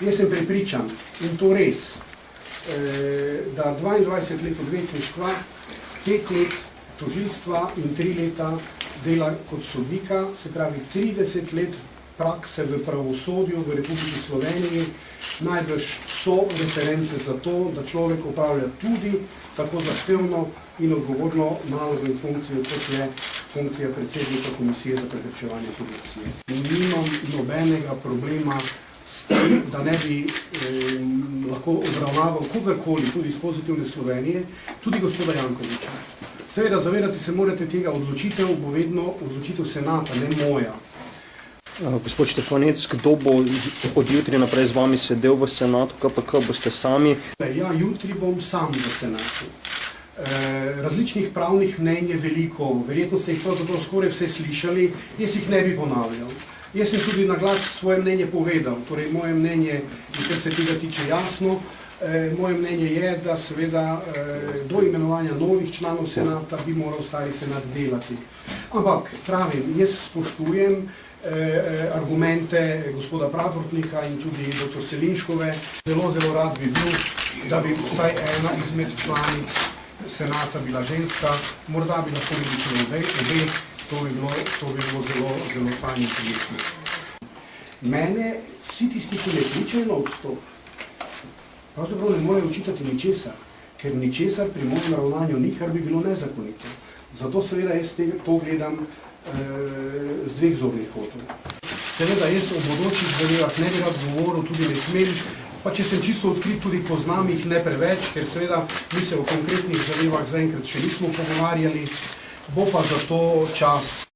Jaz sem prepričan, in to res, da 22 let odvetništva, 5 let tožilstva in 3 leta dela kot sodnika, se pravi 30 let prakse v pravosodju v Republiki Sloveniji, najbrž so reference za to, da človek upravlja tudi tako zahtevno in odgovorno nalogo in funkcijo, kot je funkcija predsednika Komisije za preprečevanje korupcije. Nimam nobenega problema s tem, da ne bi lahko obravnaval kogarkoli, tudi iz Pozitivne Slovenije, tudi gospoda Jankovića. Seveda, zavedati se morate tega, odločitev bo vedno odločitev senata, ne moja. Gospod Štefanec, kdo bo od jutri naprej z vami sedel v senatu KPK, boste sami? Ja, jutri bom sam v senatu. Različnih pravnih mnenj je veliko, verjetno ste jih pravzaprav skoraj vse slišali, jaz jih ne bi ponavljal. Jaz sem tudi na glas svoje mnenje povedal, torej moje mnenje, kar se tega tiče jasno, moje mnenje je, da seveda do imenovanja novih članov senata bi moral stari senat delati. Ampak, pravim, jaz spoštujem argumente gospoda Praprotnika in tudi dr. Selinškove. Zelo rad bi bil, da bi vsaj ena izmed članic senata bila ženska, morda bi lahko bili obe, to bi bilo zelo fajn in prijetno. Mene vsi tisti, ki ne kličejo na odstop, pravzaprav ne morejo očitati ničesar, ker ničesar pri mojem ravnanju ni, kar bi bilo nezakonito. Zato seveda jaz to gledam z dveh zornih kotov. Seveda jaz o bodočih zadevah ne bi rad govoril, tudi ne smem, pa če sem čisto odkrit, tudi poznam jih ne preveč, ker seveda mi se o konkretnih zadevah zaenkrat še nismo pogovarjali, bo pa za to čas.